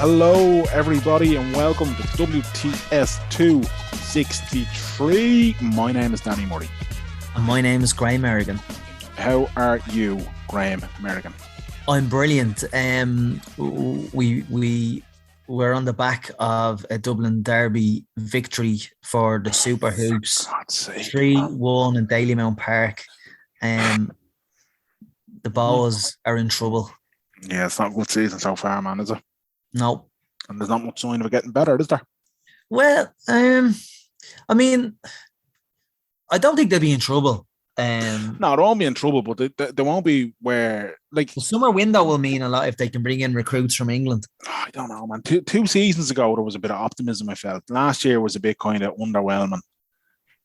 Hello, everybody, and welcome to WTS 263. My name is Danny Murray. And my name is Graham Merrigan. How are you, Graham Merrigan? I'm brilliant. We were on the back of a Dublin derby victory for the Super Hoops. 3-1 in Dalymount Park. The Bows are in trouble. Yeah, it's not a good season so far, man, is it? No. And there's not much sign of it getting better, is there? Well, I mean, I don't think they'll be in trouble. No, they won't be in trouble, but they won't be where, like... The summer window will mean a lot if they can bring in recruits from England. I don't know, man. Two seasons ago, there was a bit of optimism, I felt. Last year was a bit kind of underwhelming.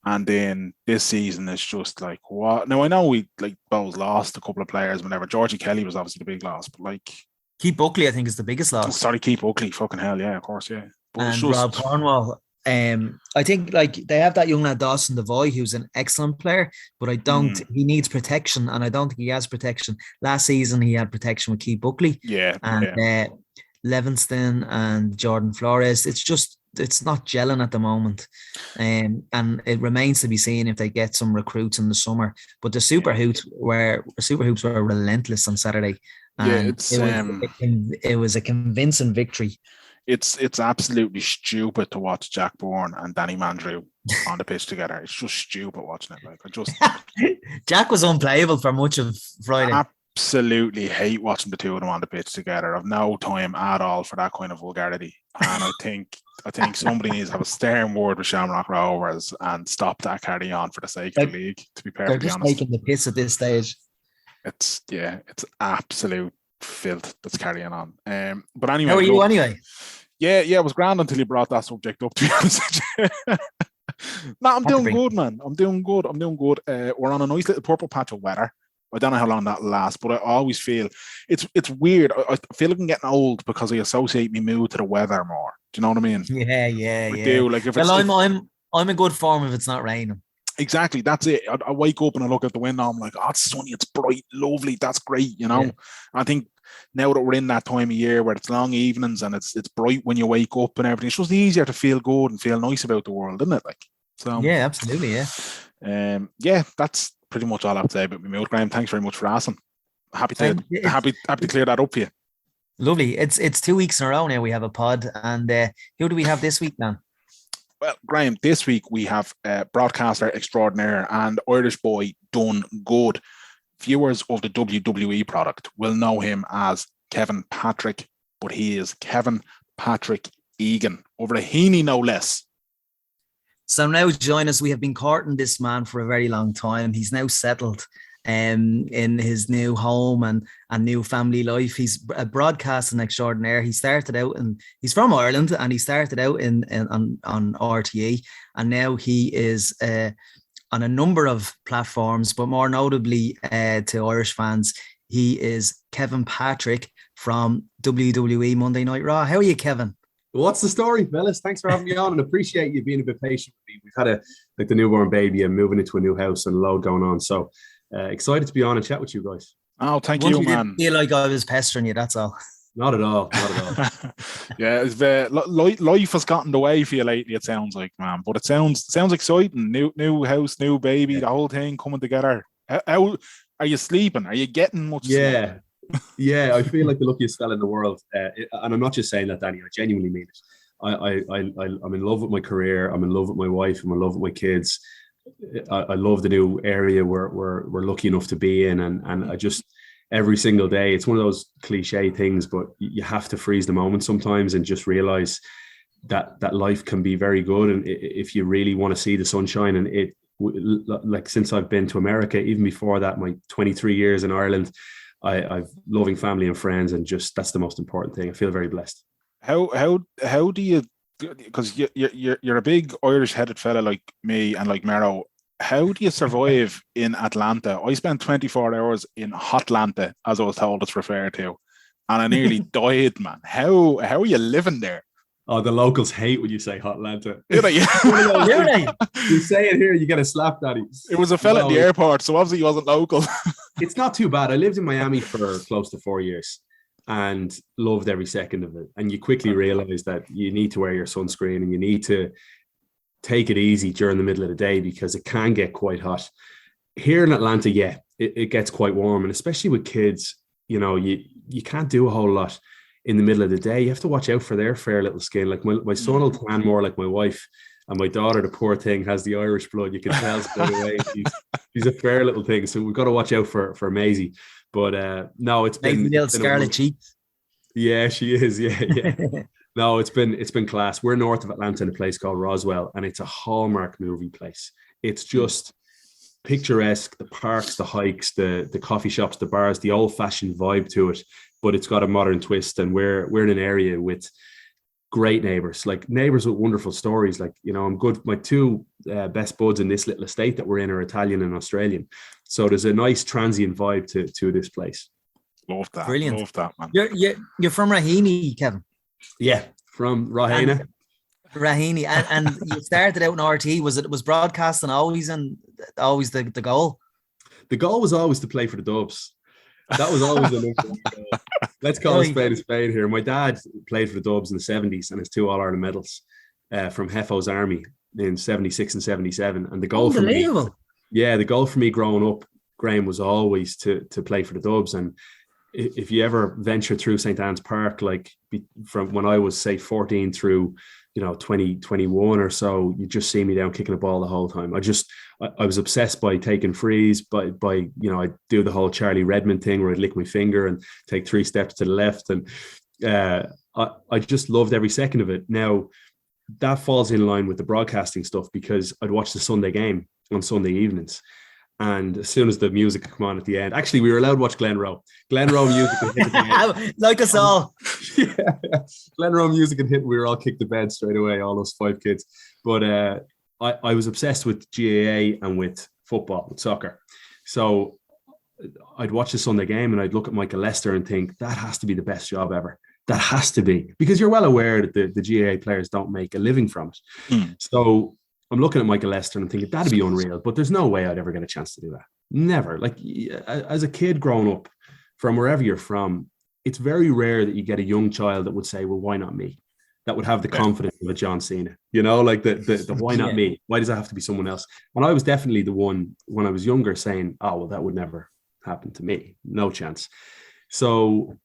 And then this season is just like, what? Now, I know we, like, Bows lost a couple of players, whenever. Georgie Kelly was obviously the big loss, but, like... Keith Buckley, I think, is the biggest loss. Keith Buckley. Fucking hell, yeah, of course, yeah. But and just... Rob Cornwall. I think, like, they have that young lad, Dawson Devoy, who's an excellent player, but I don't... He needs protection, and I don't think he has protection. Last season, he had protection with Keith Buckley. Yeah. And Levingston and Jordan Flores. It's not gelling at the moment. And it remains to be seen if they get some recruits in the summer. But the Super Hoops were relentless on Saturday. And it was a convincing victory. It's absolutely stupid to watch Jack Bourne and Danny Mandrew on the pitch together. It's just stupid watching it. Like, Jack was unplayable for much of Friday. Absolutely hate watching the two of them on the pitch together. I've no time at all for that kind of vulgarity. And I think somebody needs to have a stern word with Shamrock Rovers and stop that carry on for the sake of the league, to be perfectly honest. They're just taking the piss at this stage. It's absolute filth that's carrying on. But anyway, how are you anyway? Yeah, it was grand until you brought that subject up, to be honest with you. No, I'm doing good, man. I'm doing good. We're on a nice little purple patch of weather. I don't know how long that lasts, but I always feel it's weird. I feel like I'm getting old because I associate my mood to the weather more. Do you know what I mean? Yeah. I do. Like, I'm in good form if it's not raining. Exactly, that's it. I wake up and I look out the window. I'm like, oh, it's sunny, it's bright, lovely. That's great, you know. Yeah. I think now that we're in that time of year where it's long evenings and it's bright when you wake up and everything, it's just easier to feel good and feel nice about the world, isn't it? Like, so yeah, absolutely, yeah. That's pretty much all I have to say about my mood, Graham. Thanks very much for asking. Happy to clear that up for you. Lovely. It's 2 weeks in a row now we have a pod, and who do we have this week, Dan? Well, Graham, this week we have broadcaster extraordinaire and Irish boy done good. Viewers of the WWE product will know him as Kevin Patrick, but he is Kevin Patrick Egan, over a Heaney no less. So now join us. We have been courting this man for a very long time. He's now settled in his new home and new family life. He's a broadcasting extraordinaire. He started out he's from Ireland, and he started out on RTE, and now he is on a number of platforms, but more notably to Irish fans, he is Kevin Patrick from WWE Monday Night Raw. How are you, Kevin? What's the story, fellas? Thanks for having me on, and appreciate you being a bit patient with me. We've had the newborn baby and moving into a new house and a load going on, so excited to be on and chat with you guys. Oh, thank you, man. Didn't feel like I was pestering you, that's all. Not at all. Yeah, life has gotten in the way for you lately, it sounds like, man. But it sounds exciting. New house, new baby, the whole thing coming together. How are you sleeping? Are you getting much sleep? Yeah, I feel like the luckiest fella in the world. And I'm not just saying that, Danny. I genuinely mean it. I'm in love with my career. I'm in love with my wife. I'm in love with my kids. I love the new area we're lucky enough to be in, and I just every single day, it's one of those cliche things, but you have to freeze the moment sometimes and just realize that life can be very good, and if you really want to see the sunshine. And like since I've been to America, even before that, my 23 years in Ireland, I've loving family and friends, and just that's the most important thing. I feel very blessed. How do you? Because you're a big Irish headed fella like me and like Mero. How do you survive in Atlanta? I spent 24 hours in Hotlanta, as I was told it's referred to, and I nearly died, man. How are you living there? Oh, the locals hate when you say Hotlanta. Do they? You say it here, you get a slap, Daddy. It was a fella at the airport, so obviously he wasn't local. It's not too bad. I lived in Miami for close to 4 years. and loved every second of it. And you quickly realize that you need to wear your sunscreen and you need to take it easy during the middle of the day because it can get quite hot. Here in Atlanta, yeah, it gets quite warm. And especially with kids, you know, you can't do a whole lot in the middle of the day. You have to watch out for their fair little skin. Like my son will tan more like my wife, and my daughter, the poor thing, has the Irish blood. You can tell straight away. She's a fair little thing. So we've got to watch out for Maisie. But no, it's been little scarlet cheeks. Yeah, she is. Yeah. No, it's been class. We're north of Atlanta in a place called Roswell, and it's a hallmark movie place. It's just picturesque, the parks, the hikes, the coffee shops, the bars, the old-fashioned vibe to it, but it's got a modern twist. And we're in an area with great neighbors, like neighbors with wonderful stories. Like, you know, I'm good. My two best buds in this little estate that we're in are Italian and Australian. So there's a nice transient vibe to this place. Love that. Brilliant. Love that, man. You're from Raheny, Kevin. Yeah, from Rahena. Raheny, and you started out in RT. Was broadcasting always the goal? The goal was always to play for the Dubs. That was always the goal. Let's call a spade here. My dad played for the Dubs in the 70s and has 2 All-Ireland medals from Heffo's Army in 76 and 77. And the goal for me, the goal for me growing up, Graham, was always to play for the Dubs. And if you ever venture through St. Anne's Park, like from when I was, say, 14 through 2021 or so, you just see me down kicking a ball the whole time. I was obsessed by taking frees, by I do the whole Charlie Redmond thing where I'd lick my finger and take 3 steps to the left. And I just loved every second of it. Now, that falls in line with the broadcasting stuff because I'd watch the Sunday game on Sunday evenings. And as soon as the music would come on at the end, actually, we were allowed to watch Glenroe. Glenroe music would hit the like us all. Yeah, Glenroe music would hit. We were all kicked to bed straight away, all those 5 kids. But I was obsessed with GAA and with football, with soccer. So I'd watch the Sunday game and I'd look at Michael Lester and think, that has to be the best job ever. That has to be. Because you're well aware that the GAA players don't make a living from it. So I'm looking at Michael Lester and I'm thinking, that'd be unreal. But there's no way I'd ever get a chance to do that. Never. Like, as a kid growing up from wherever you're from, it's very rare that you get a young child that would say, well, why not me? That would have the confidence of a John Cena, like the why not me? Why does it have to be someone else? And I was definitely the one when I was younger saying, oh, well, that would never happen to me. No chance. So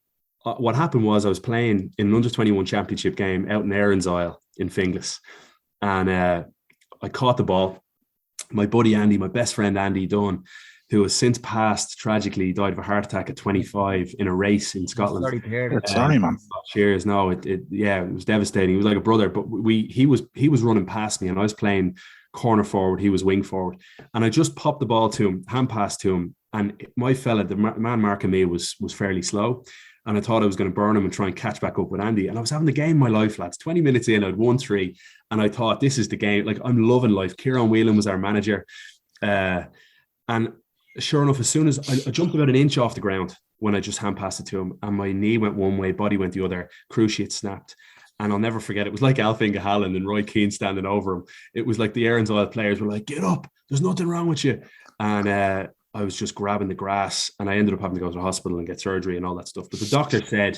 what happened was I was playing in an under-21 championship game out in Erin's Isle in Finglas. And I caught the ball. My buddy Andy, my best friend Andy Dunn, who has since passed, tragically died of a heart attack at 25 in a race in Scotland. Sorry, man. Cheers. No, it was devastating. He was like a brother, but he was running past me and I was playing corner forward. He was wing forward. And I just popped the ball to him, hand pass to him. And my fella, the man marking me was fairly slow. And I thought I was going to burn him and try and catch back up with Andy. And I was having the game of my life, lads. 20 minutes in, I'd won 3. And I thought, this is the game. Like, I'm loving life. Kieran Whelan was our manager. And sure enough, as soon as I jumped about an inch off the ground when I just hand passed it to him, and my knee went one way, body went the other, cruciate snapped. And I'll never forget, it was like Alfinga Halland and Roy Keane standing over him. It was like the Erin's Isle players were like, get up, there's nothing wrong with you. And I was just grabbing the grass and I ended up having to go to the hospital and get surgery and all that stuff. But the doctor said,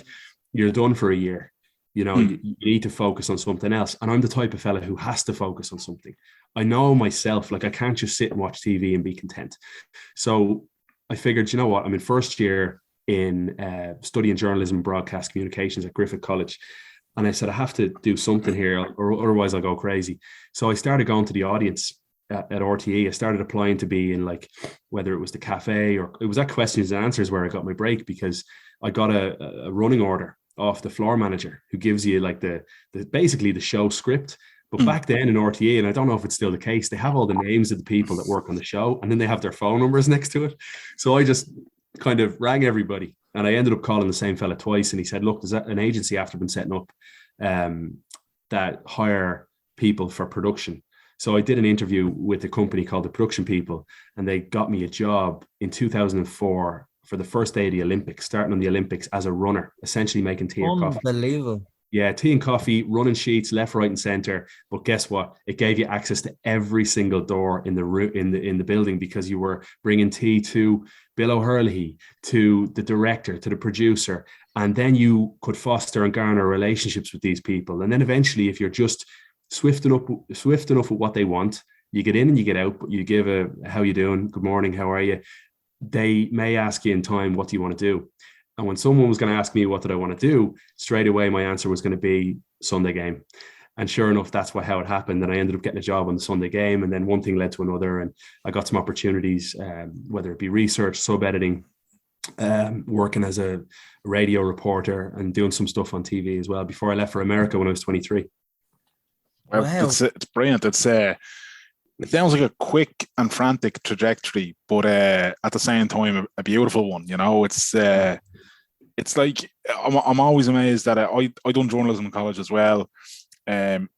you're done for a year. You need to focus on something else. And I'm the type of fella who has to focus on something. I know myself, like I can't just sit and watch TV and be content. So I figured, you know what? I'm in first year in studying journalism and broadcast communications at Griffith College. And I said, I have to do something here or otherwise I'll go crazy. So I started going to the audience at RTE. I started applying to be in, like, whether it was the cafe or it was at Questions and Answers where I got my break, because I got a running order off the floor manager who gives you like the basically the show script. But back then in RTE, and I don't know if it's still the case, they have all the names of the people that work on the show and then they have their phone numbers next to it. So I just kind of rang everybody and I ended up calling the same fella twice. And he said, look, there's an agency after been setting up that hire people for production. So I did an interview with a company called The Production People, and they got me a job in 2004 for the first day of the Olympics, starting on the Olympics as a runner, essentially making tea or coffee. Unbelievable. Yeah, tea and coffee, running sheets, left, right, and center. But guess what? It gave you access to every single door in the building, because you were bringing tea to Bill O'Hurley, to the director, to the producer, And then you could foster and garner relationships with these people. And then eventually, if you're just swift enough with what they want, you get in and you get out, but you give a, how you doing? Good morning. How are you? They may ask you in time, what do you want to do? And when someone was going to ask me, what did I want to do? Straight away, my answer was going to be Sunday game. And sure enough, that's how it happened. And I ended up getting a job on the Sunday game. And then one thing led to another. And I got some opportunities, whether it be research, sub-editing, working as a radio reporter and doing some stuff on TV as well before I left for America when I was 23. Wow. It's brilliant. It sounds like a quick and frantic trajectory, but at the same time, a beautiful one. You know, it's like I'm always amazed that I done journalism in college as well.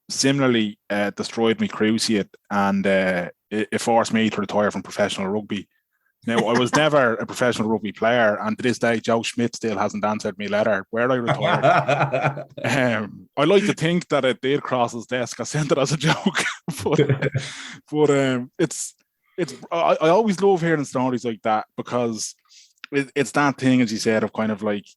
Similarly, destroyed my cruciate, and it forced me to retire from professional rugby. Now, I was never a professional rugby player, and to this day, Joe Schmidt still hasn't answered me letter where I retired. I like to think that it did cross his desk. I sent it as a joke, but I always love hearing stories like that, because it's that thing, as you said, of kind of like,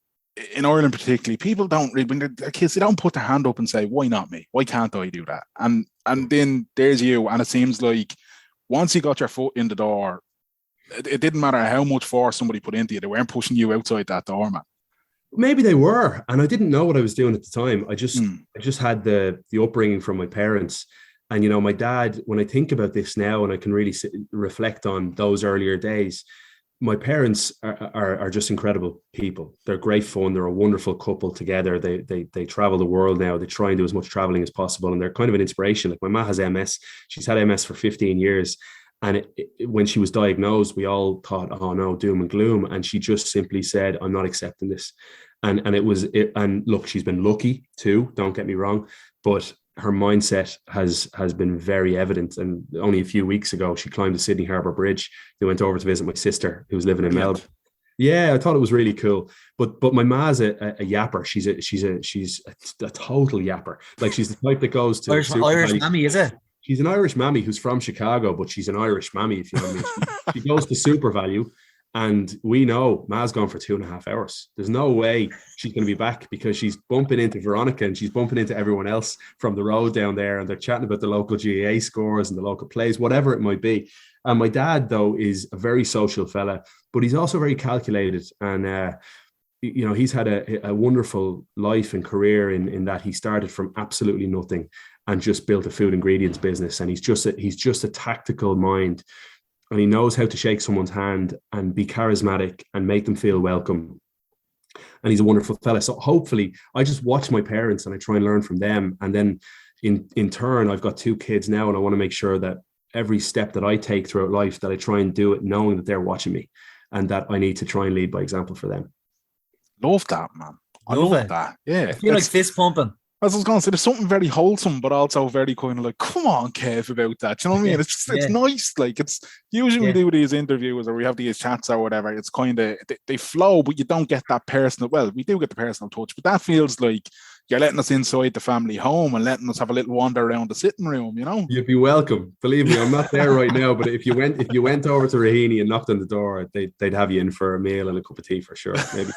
in Ireland particularly, people don't really, when they're kids, they don't put their hand up and say, why not me? Why can't I do that? And then there's you, and it seems like once you got your foot in the door, it didn't matter how much force somebody put into you, they weren't pushing you outside that door, man. Maybe they were, and I didn't know what I was doing at the time. I just had the upbringing from my parents. And, you know, my dad, when I think about this now and I can really reflect on those earlier days, my parents are just incredible people. They're great fun. They're a wonderful couple together. They travel the world now. They try and do as much traveling as possible. And they're kind of an inspiration. Like, my ma has MS. She's had MS for 15 years. And when she was diagnosed, we all thought, oh no, doom and gloom. And she just simply said, I'm not accepting this. And look, she's been lucky too, don't get me wrong, but her mindset has been very evident. And only a few weeks ago, she climbed the Sydney Harbour Bridge. They went over to visit my sister, who was living in Melbourne. Yeah, I thought it was really cool. But my ma's a yapper. She's a total yapper. Like, she's the type that goes to Irish mammy, is it? She's an Irish mammy who's from Chicago, but she's an Irish mammy, if you know what I mean. She goes to Super Value, and we know Ma's gone for 2.5 hours. There's no way she's going to be back, because she's bumping into Veronica and she's bumping into everyone else from the road down there, and they're chatting about the local GAA scores and the local plays, whatever it might be. And my dad, though, is a very social fella, but he's also very calculated. And, you know, he's had a wonderful life and career in that he started from absolutely nothing and just built a food ingredients business. And he's just a tactical mind, and he knows how to shake someone's hand and be charismatic and make them feel welcome. And he's a wonderful fella. So hopefully, I just watch my parents and I try and learn from them. And then in turn, I've got 2 kids now, and I want to make sure that every step that I take throughout life, that I try and do it knowing that they're watching me, and that I need to try and lead by example for them. Love that, man. I love that. Yeah. I feel like fist pumping. As I was going to say, there's something very wholesome, but also very kind of like, come on, Kev, about that. You know what I mean? It's just, it's nice. Like, it's usually we do these interviews or we have these chats or whatever. It's kind of, they flow, but you don't get that personal. Well, we do get the personal touch, but that feels like you're letting us inside the family home and letting us have a little wander around the sitting room, you know? You'd be welcome. Believe me, I'm not there right now, but if you went over to Raheny and knocked on the door, they'd have you in for a meal and a cup of tea for sure. Maybe.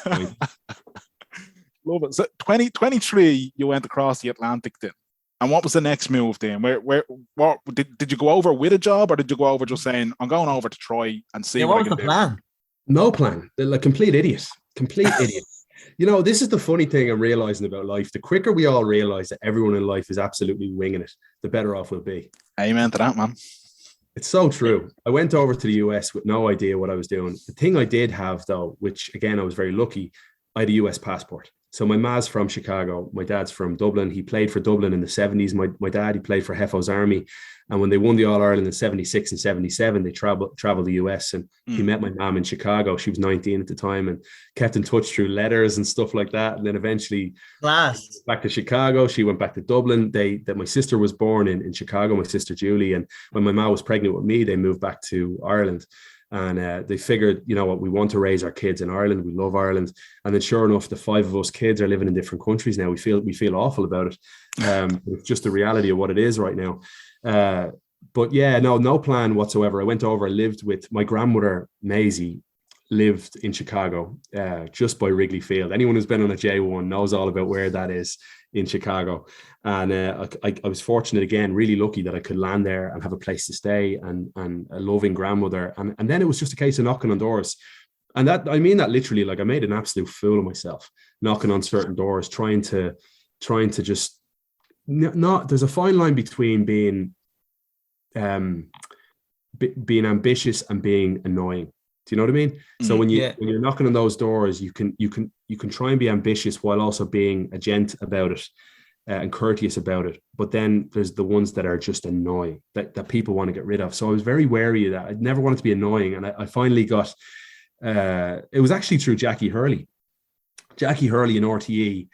Love it. So 2023, you went across the Atlantic then. And what was the next move then? What did you go over with a job, or did you go over just saying, I'm going over to try and see what I can do? Plan? No plan. They're like complete idiot. You know, this is the funny thing I'm realizing about life. The quicker we all realize that everyone in life is absolutely winging it, the better off we'll be. Amen to that, man. It's so true. I went over to the US with no idea what I was doing. The thing I did have, though, which again, I was very lucky, I had a US passport. So my ma's from Chicago. My dad's from Dublin. He played for Dublin in the 70s. My dad, he played for Heffo's Army. And when they won the All-Ireland in 76 and 77, they traveled the US, and he met my mom in Chicago. She was 19 at the time, and kept in touch through letters and stuff like that. And then eventually back to Chicago. She went back to Dublin. My sister was born in Chicago, my sister Julie. And when my mom was pregnant with me, they moved back to Ireland. And they figured, you know what, we want to raise our kids in Ireland. We love Ireland. And then sure enough, the 5 of us kids are living in different countries now. We feel awful about it. It's just the reality of what it is right now. But yeah, no plan whatsoever. I went over, I lived with my grandmother, Maisie, lived in Chicago, just by Wrigley Field. Anyone who's been on a J1 knows all about where that is in Chicago. And I was fortunate, again, really lucky that I could land there and have a place to stay and a loving grandmother. And then it was just a case of knocking on doors. And that, I mean that literally, like I made an absolute fool of myself, knocking on certain doors, trying to just not, there's a fine line between being ambitious and being annoying. Do you know what I mean? So when you're knocking on those doors, you can try and be ambitious while also being a gent about it and courteous about it. But then there's the ones that are just annoying that people want to get rid of. So I was very wary of that. I never wanted to be annoying, and I finally got. It was actually through Jackie Hurley in RTE.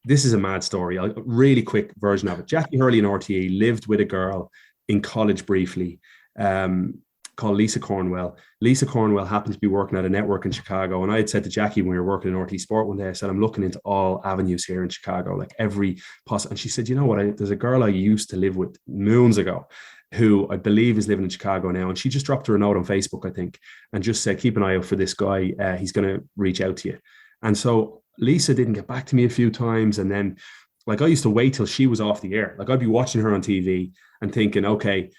This is a mad story. A really quick version of it. Jackie Hurley in RTE lived with a girl in college briefly. Called Lisa Cornwell. Lisa Cornwell happened to be working at a network in Chicago. And I had said to Jackie when we were working in RT Sport one day, I said, I'm looking into all avenues here in Chicago, like every possible. And she said, you know what? There's a girl I used to live with moons ago who I believe is living in Chicago now. And she just dropped her a note on Facebook, I think, and just said, keep an eye out for this guy. He's going to reach out to you. And so Lisa didn't get back to me a few times. And then like I used to wait till she was off the air. Like I'd be watching her on TV and thinking, okay,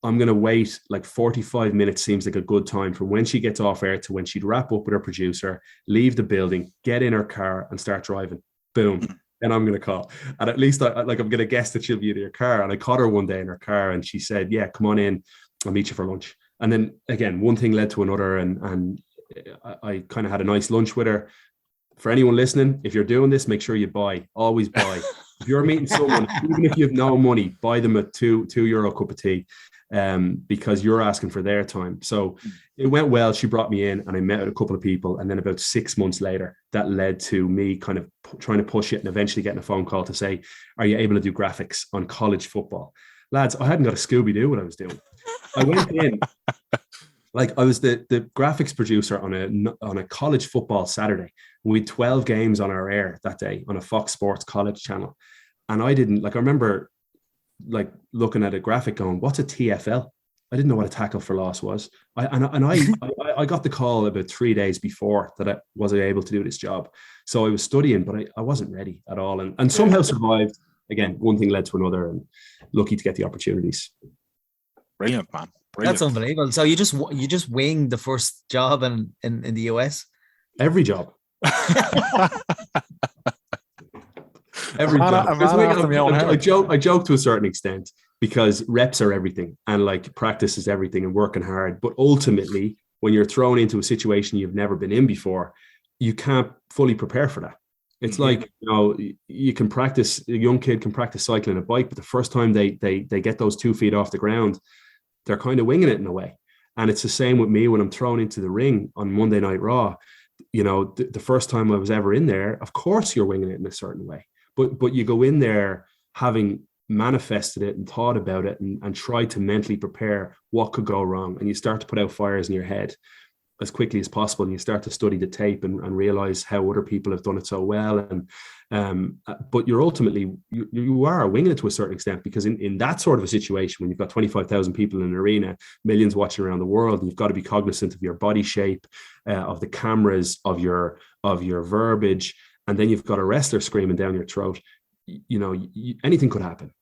I'm going to wait like 45 minutes seems like a good time from when she gets off air to when she'd wrap up with her producer, leave the building, get in her car and start driving. Boom. Then I'm going to call. And at least I'm going to guess that she'll be in her car. And I caught her one day in her car and she said, yeah, come on in. I'll meet you for lunch. And then again, one thing led to another. And I kind of had a nice lunch with her. For anyone listening, if you're doing this, make sure you always buy. If you're meeting someone, even if you have no money, buy them a €2 cup of tea. Because you're asking for their time. So it went well. She brought me in and I met with a couple of people. And then about 6 months later, that led to me kind of trying to push it and eventually getting a phone call to say, are you able to do graphics on college football? Lads, I hadn't got a Scooby-Doo what I was doing. I went in, like I was the graphics producer on a college football Saturday. We had 12 games on our air that day on a Fox Sports college channel. And I remember like looking at a graphic going, what's a TFL? I didn't know what a tackle for loss was. I got the call about 3 days before that I wasn't able to do this job. So I was studying, but I wasn't ready at all. And somehow survived. Again, one thing led to another and lucky to get the opportunities. Brilliant, man. Brilliant. That's unbelievable. So you just winged the first job in the US? Every job. Every job. I joke to a certain extent because reps are everything and like practice is everything and working hard. But ultimately, when you're thrown into a situation you've never been in before, you can't fully prepare for that. It's like, you can practice, a young kid can practice cycling a bike, but the first time they get those 2 feet off the ground, they're kind of winging it in a way. And it's the same with me when I'm thrown into the ring on Monday Night Raw. The first time I was ever in there, of course you're winging it in a certain way. But you go in there having manifested it and thought about it and tried to mentally prepare what could go wrong. And you start to put out fires in your head as quickly as possible. And you start to study the tape and realize how other people have done it so well. But you're ultimately, you are winging it to a certain extent because in that sort of a situation, when you've got 25,000 people in an arena, millions watching around the world, and you've got to be cognizant of your body shape, of the cameras, of your verbiage. And then you've got a wrestler screaming down your throat. Anything could happen.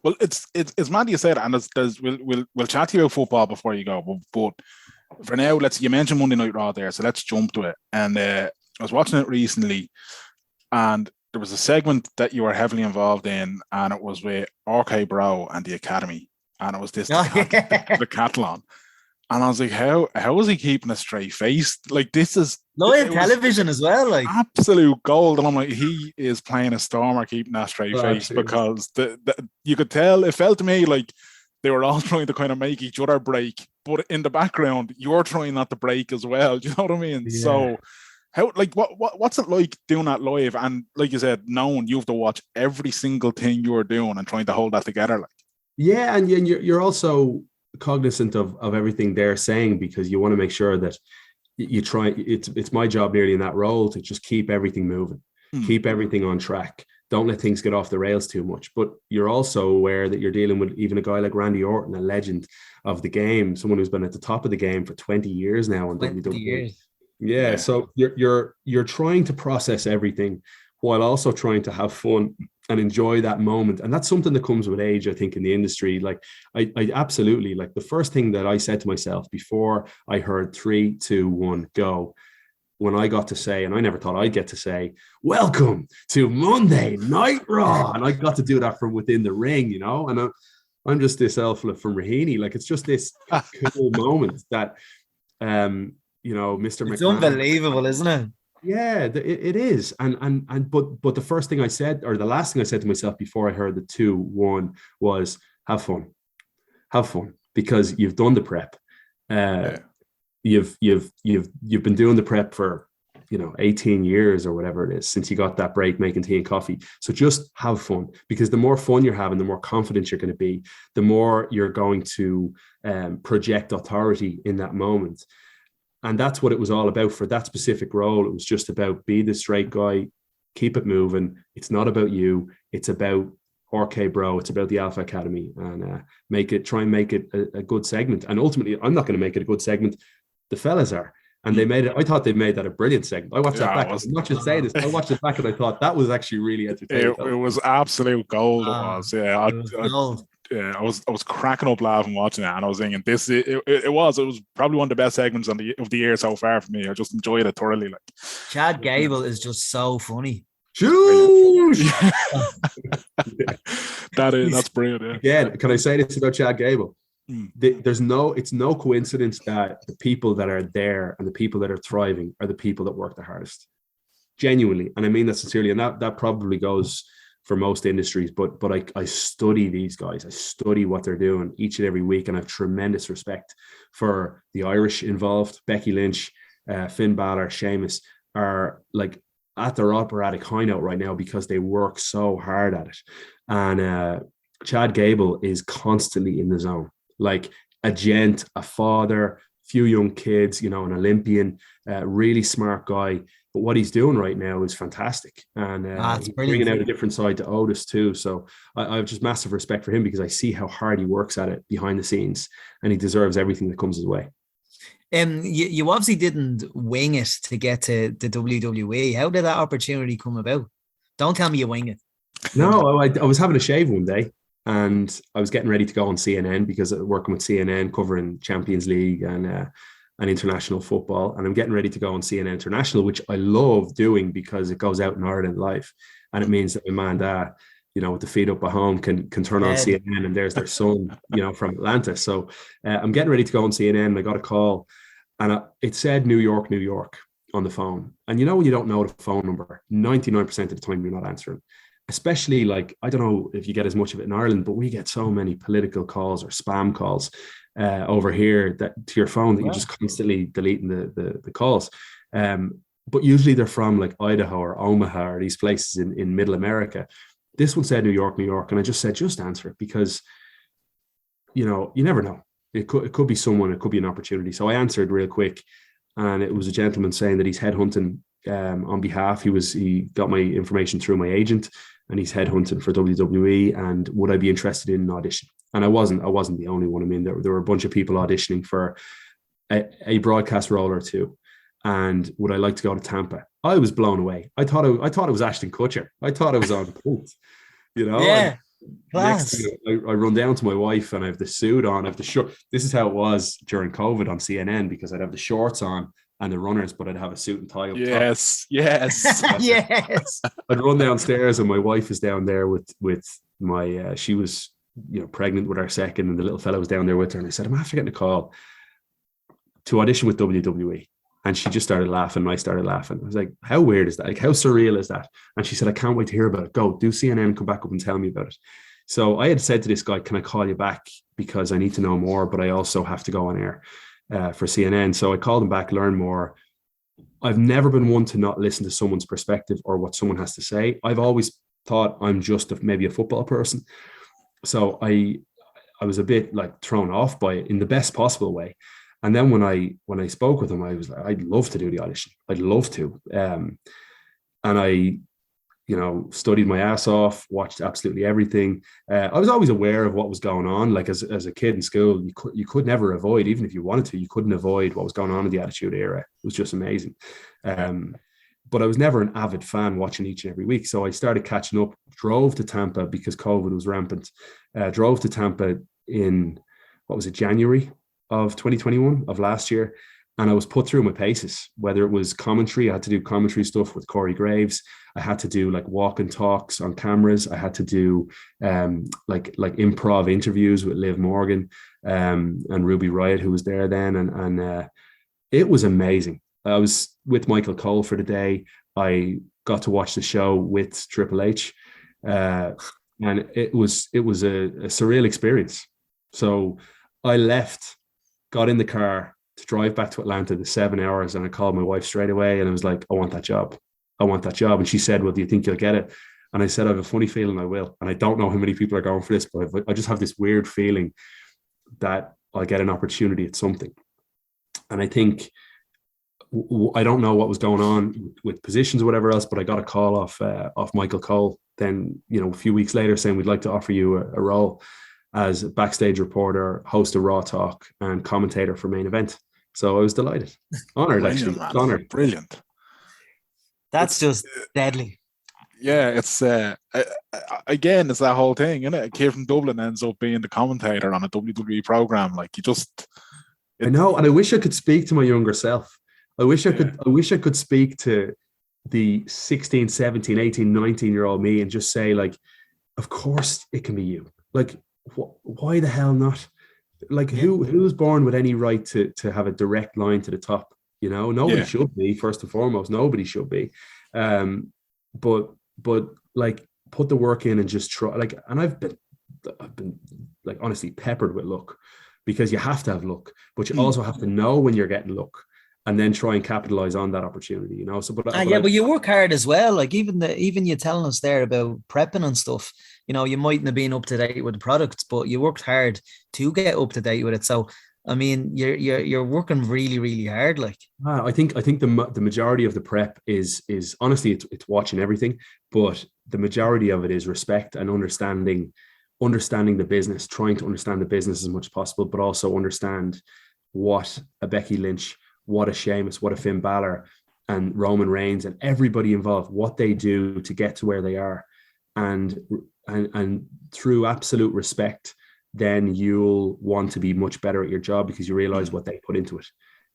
Well, it's mad you said, and we'll chat to you about football before you go. But for now, you mentioned Monday Night Raw there, so let's jump to it. And I was watching it recently, and there was a segment that you were heavily involved in, and it was with RK Bro and the Academy, and it was this decathlon. And I was like, how is he keeping a straight face? Like, this is live television as well, like absolute gold. And I'm like, he is playing a stormer keeping that straight face because you could tell, it felt to me like they were all trying to kind of make each other break, but in the background, you're trying not to break as well. Do you know what I mean? Yeah. So what's it like doing that live? And like you said, knowing you have to watch every single thing you're doing and trying to hold that together. Like, yeah, and you're also cognizant of everything they're saying because you want to make sure that you try. It's my job nearly in that role to just keep everything moving, keep everything on track, don't let things get off the rails too much. But you're also aware that you're dealing with even a guy like Randy Orton, a legend of the game, someone who's been at the top of the game for 20 years now on WWE. Yeah, so you're trying to process everything while also trying to have fun and enjoy that moment. And that's something that comes with age, I think, in the industry. Like I absolutely, like the first thing that I said to myself before I heard 3, 2, 1, go, when I got to say, and I never thought I'd get to say, welcome to Monday Night Raw. And I got to do that from within the ring, you know, and I'm just this elf from Raheny. Like, it's just this cool moment that, you know, Mr. McMahon. It's unbelievable, isn't it? Yeah, it is. But the first thing I said, or the last thing I said to myself before I heard the 2, 1 was have fun, because you've done the prep. You've been doing the prep for, you know, 18 years or whatever it is since you got that break making tea and coffee. So just have fun, because the more fun you're having, the more confident you're going to be, the more you're going to project authority in that moment. And that's what it was all about for that specific role. It was just about be the straight guy, keep it moving. It's not about you. It's about RK Bro. It's about the Alpha Academy, and try and make it a good segment. And ultimately, I'm not going to make it a good segment. The fellas are. And they made it. I thought they made that a brilliant segment. I watched that back. I'm not just saying this. I watched it back and I thought that was actually really entertaining. It was absolute gold. It was. Yeah. I was cracking up laughing watching it, and I was thinking it was probably one of the best segments of the year so far for me. I just enjoyed it thoroughly. Like, Chad Gable is just so funny. That's brilliant. Yeah. Again, can I say this about Chad Gable? It's no coincidence that the people that are there and the people that are thriving are the people that work the hardest. Genuinely, and I mean that sincerely, and that probably goes for most industries, but I study these guys. I study what they're doing each and every week, and I have tremendous respect for the Irish involved. Becky Lynch, Finn Balor, Sheamus are like at their operatic high note right now because they work so hard at it. And Chad Gable is constantly in the zone, like a gent, a father, few young kids, you know, an Olympian, really smart guy. But what he's doing right now is fantastic. And he's bringing out a different side to Otis too. So I have just massive respect for him because I see how hard he works at it behind the scenes, and he deserves everything that comes his way. You obviously didn't wing it to get to the WWE. How did that opportunity come about? Don't tell me you wing it. No, I was having a shave one day, and I was getting ready to go on CNN because I'm working with CNN covering Champions League and international football, and I'm getting ready to go on CNN International, which I love doing because it goes out in Ireland live, and it means that my man, you know, with the feet up at home can turn on CNN, and there's their son, you know, from Atlanta. So I'm getting ready to go on CNN, and I got a call, and it said New York on the phone. And you know, when you don't know the phone number, 99% of the time you're not answering. Especially, like, I don't know if you get as much of it in Ireland, but we get so many political calls or spam calls over here that to your phone that you're just constantly deleting the calls. But usually they're from like Idaho or Omaha or these places in middle America. This one said New York. And I just said, just answer it, because, you know, you never know. It could be someone, it could be an opportunity. So I answered real quick, and it was a gentleman saying that he's headhunting on behalf. He got my information through my agent, and he's headhunting for WWE, and would I be interested in an audition? And I wasn't the only one. I mean, there were a bunch of people auditioning for a broadcast role or two. And would I like to go to Tampa? I was blown away. I thought it was Ashton Kutcher. I thought it was on point, you know? Yeah. Next thing, I run down to my wife, and I have the suit on. I have the short. This is how it was during COVID on CNN, because I'd have the shorts on and the runners, but I'd have a suit and tie up top. Yes. Yes. I'd run downstairs, and my wife is down there with my. She was, you know, pregnant with our second, and the little fella was down there with her. And I said, I'm after getting a call to audition with WWE. And she just started laughing, and I started laughing. I was like, how weird is that? Like, how surreal is that? And she said, I can't wait to hear about it. Go, do CNN and come back up and tell me about it. So I had said to this guy, can I call you back? Because I need to know more, but I also have to go on air for CNN. So I called him back, learn more. I've never been one to not listen to someone's perspective or what someone has to say. I've always thought I'm just maybe a football person. So I was a bit like thrown off by it in the best possible way. And then when I spoke with him, I was like, I'd love to do the audition. I'd love to. And I, you studied my ass off, watched absolutely everything. I was always aware of what was going on. Like as a kid in school, you could never avoid, even if you wanted to, you couldn't avoid what was going on in the Attitude Era. It was just amazing. But I was never an avid fan watching each and every week. So I started catching up, drove to Tampa because COVID was rampant. Drove to Tampa in, January of 2021 of last year. And I was put through my paces, whether it was commentary. I had to do commentary stuff with Corey Graves. I had to do like walk and talks on cameras. I had to do like improv interviews with Liv Morgan and Ruby Riot, who was there then. And it was amazing. I was with Michael Cole for the day. I got to watch the show with Triple H. And it was a surreal experience. So I left, got in the car to drive back to Atlanta, the 7 hours, and I called my wife straight away and I was like, I want that job. And she said, well, do you think you'll get it? And I said, I have a funny feeling I will. And I don't know how many people are going for this, but I just have this weird feeling that I'll get an opportunity at something. And I think, I don't know what was going on with positions or whatever else, but I got a call off Michael Cole then, a few weeks later saying, we'd like to offer you a role as a backstage reporter, host of Raw Talk, and commentator for Main Event. So I was delighted. Honored, actually. Honored. Brilliant. That's just deadly. Yeah, it's again, it's that whole thing, isn't it? A kid from Dublin ends up being the commentator on a WWE program. Like, I know, and I wish I could speak to my younger self. I wish I could speak to the 16, 17, 18, 19-year-old me and just say, like, of course it can be you. Like, why the hell not? Like, who's born with any right to have a direct line to the top? Nobody should be, first and foremost. Nobody should be. But like, put the work in and just try. Like, and I've been like, honestly peppered with luck, because you have to have luck, but you also have to know when you're getting luck and then try and capitalize on that opportunity, So, but you work hard as well. Like, even you telling us there about prepping and stuff, you mightn't have been up to date with the products, but you worked hard to get up to date with it. So, I mean, you're working really, really hard. Like, I think the majority of the prep is honestly, it's watching everything, but the majority of it is respect and understanding the business, trying to understand the business as much as possible, but also understand what a Becky Lynch, what a Sheamus, what a Finn Balor, and Roman Reigns, and everybody involved, what they do to get to where they are, and through absolute respect, then you'll want to be much better at your job because you realize what they put into it,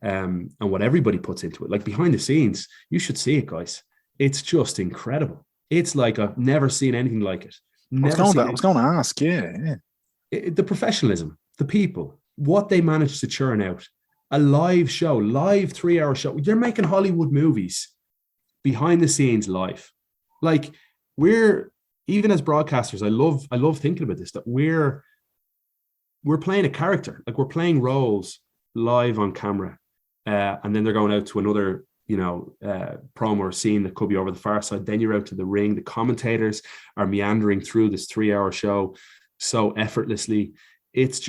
and what everybody puts into it. Like, behind the scenes, you should see it, guys. It's just incredible. It's like, I've never seen anything like it. I was going to ask, the professionalism, the people, what they managed to churn out. A live 3-hour show. You're making Hollywood movies behind the scenes live. Like, we're, even as broadcasters, I love thinking about this, that we're playing a character. Like, we're playing roles live on camera. And then they're going out to another, promo or scene that could be over the far side. Then you're out to the ring. The commentators are meandering through this 3-hour show so effortlessly. It's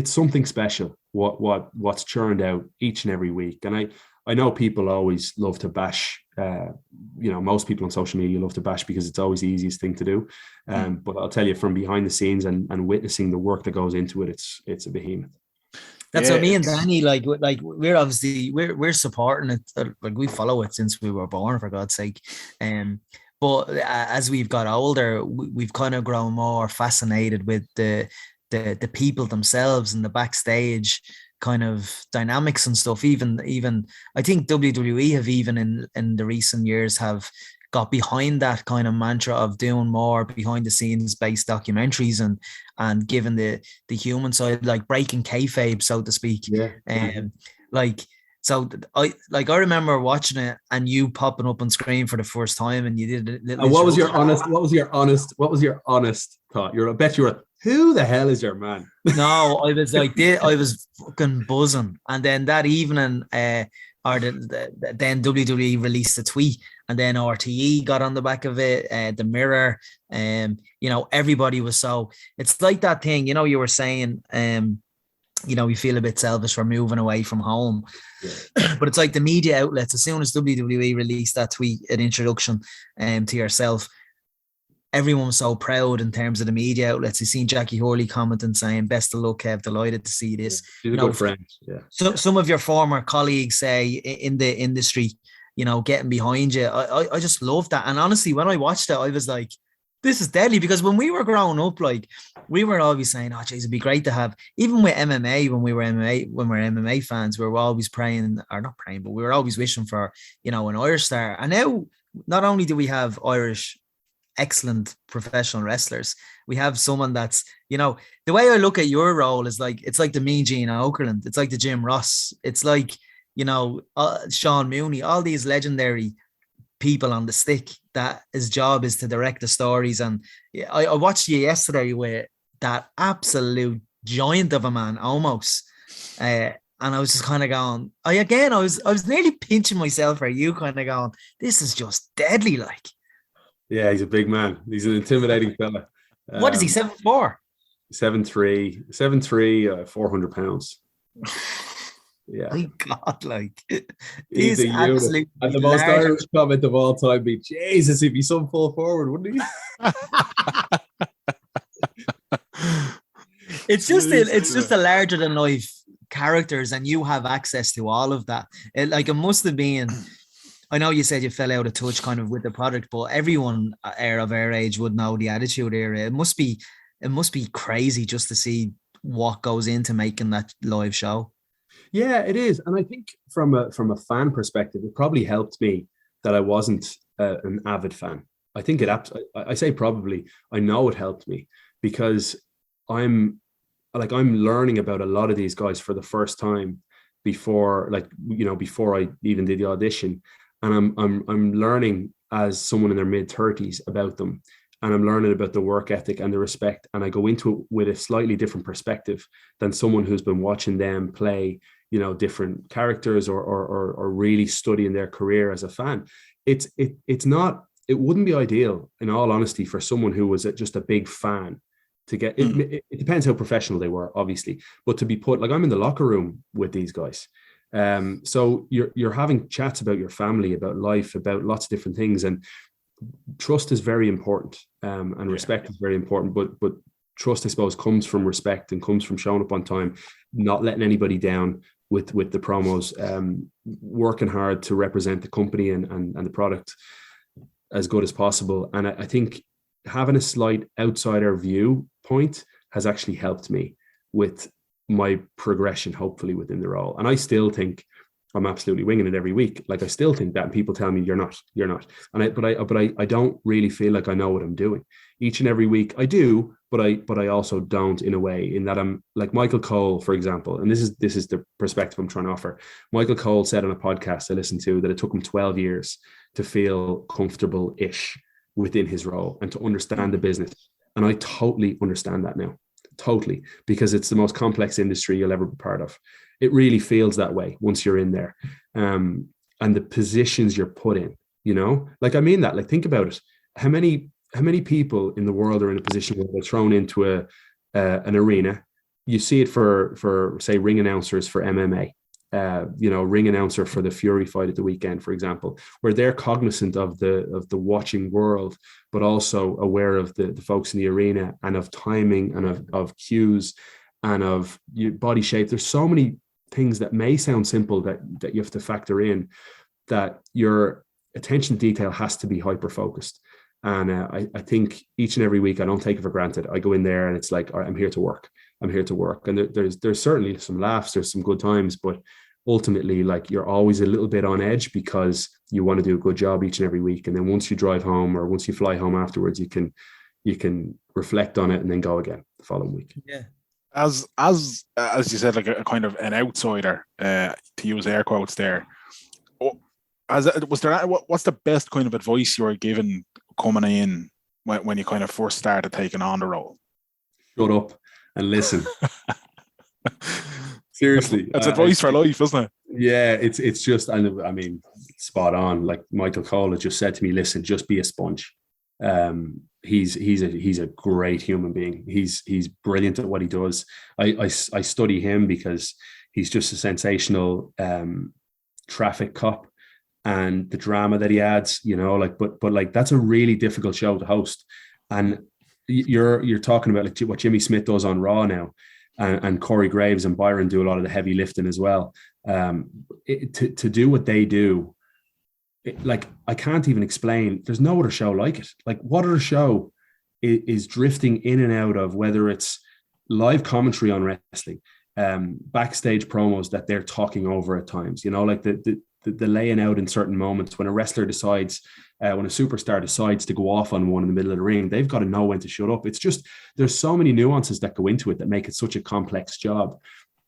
something special what's churned out each and every week. And I know people always love to bash, most people on social media love to bash because it's always the easiest thing to do. But I'll tell you, from behind the scenes and witnessing the work that goes into it, it's a behemoth. That's what me and Danny, like we're obviously we're supporting it. Like, we follow it since we were born, for God's sake. But as we've got older, we've kind of grown more fascinated with the people themselves and the backstage kind of dynamics and stuff. Even I think WWE have, even in the recent years, have got behind that kind of mantra of doing more behind the scenes based documentaries and given the human side, like breaking kayfabe, so to speak. So I remember watching it and you popping up on screen for the first time, and you did it. And what was your honest thought? I bet you were, who the hell is your man? No, I was like, I was fucking buzzing. And then that evening, then WWE released a tweet, and then RTE got on the back of it, the Mirror, everybody was so, it's like that thing, you were saying, we feel a bit selfish for moving away from home. Yeah. But it's like the media outlets, as soon as WWE released that tweet, an introduction to yourself, everyone was so proud in terms of the media outlets. You've seen Jackie Hurley commenting saying, "Best of luck, Kev, delighted to see this." She's a good friend. Yeah. So some of your former colleagues say in the industry, getting behind you. I just love that. And honestly, when I watched it, I was like, this is deadly, because when we were growing up, like, we were always saying, oh, geez, it'd be great to have, even with MMA, when we're MMA fans, we were always praying, or not praying, but we were always wishing for, an Irish star. And now, not only do we have Irish excellent professional wrestlers, we have someone that's, the way I look at your role is like, it's like the Mean Gene Okerlund, it's like the Jim Ross, it's like, Sean Mooney, all these legendary people on the stick that his job is to direct the stories. And I watched you yesterday with that absolute giant of a man, almost, and I was just kind of going, I was nearly pinching myself for you, kind of going, this is just deadly, like. Yeah, he's a big man. He's an intimidating fella. What is he, 7'4"? 7'3", 400 pounds. Yeah. My God, like, he's a unit. And the most Irish comment of all time be, Jesus, he'd be some full forward, wouldn't he? It's just a larger than life characters, and you have access to all of that. It must have been, I know you said you fell out of touch kind of with the product, but everyone of our age would know the Attitude Era. It must be crazy just to see what goes into making that live show. Yeah, it is. And I think from a fan perspective, it probably helped me that I wasn't an avid fan. I think I say probably, I know it helped me, because I'm learning about a lot of these guys for the first time before I even did the audition. And I'm learning as someone in their mid-30s about them. And I'm learning about the work ethic and the respect. And I go into it with a slightly different perspective than someone who's been watching them play, different characters or really studying their career as a fan. It wouldn't be ideal, in all honesty, for someone who was just a big fan to get, it depends how professional they were, obviously, but to be put, like, I'm in the locker room with these guys. So you're having chats about your family, about life, about lots of different things. And trust is very important, and respect is very important, but trust, I suppose, comes from respect and comes from showing up on time, not letting anybody down with the promos, working hard to represent the company and the product as good as possible. And I think having a slight outsider viewpoint has actually helped me with my progression, hopefully, within the role. And I still think I'm absolutely winging it every week. Like, I still think that, and people tell me you're not. But I don't really feel like I know what I'm doing. Each and every week I do, but I also don't, in a way, in that I'm like Michael Cole, for example. And this is the perspective I'm trying to offer. Michael Cole said on a podcast I listened to that it took him 12 years to feel comfortable-ish within his role and to understand the business. And I totally understand that now. Totally, because it's the most complex industry you'll ever be part of. It really feels that way once you're in there, and the positions you're put in. Like, I mean that. Like, think about it. How many people in the world are in a position where they're thrown into an arena? You see it for say ring announcers for MMA. Ring announcer for the Fury fight at the weekend, for example, where they're cognizant of the watching world, but also aware of the folks in the arena and of timing and of cues and of body shape. There's so many things that may sound simple that you have to factor in, that your attention to detail has to be hyper focused. And I think each and every week, I don't take it for granted. I go in there and it's like, all right, I'm here to work. And there's certainly some laughs, there's some good times, but ultimately, like, you're always a little bit on edge because you want to do a good job each and every week. And then once you drive home or once you fly home afterwards, you can reflect on it and then go again the following week. Yeah. As you said, like a kind of an outsider, to use air quotes there. What's the best kind of advice you were given coming in when you kind of first started taking on the role? Shut up and listen. Seriously, that's advice for life, isn't it? Yeah, it's just, I mean, spot on. Like Michael Cole has just said to me, listen, just be a sponge. he's a great human being. He's brilliant at what he does. I study him because he's just a sensational traffic cop, and the drama that he adds, but like that's a really difficult show to host. And you're talking about like what Jimmy Smith does on Raw now, and Corey Graves and Byron do a lot of the heavy lifting as well. To do what they do, like I can't even explain. There's no other show like it. Like what other show is drifting in and out of, whether it's live commentary on wrestling, backstage promos that they're talking over at times, like the laying out in certain moments when a wrestler decides, when a superstar decides to go off on one in the middle of the ring, they've got to know when to shut up. It's just, there's so many nuances that go into it that make it such a complex job.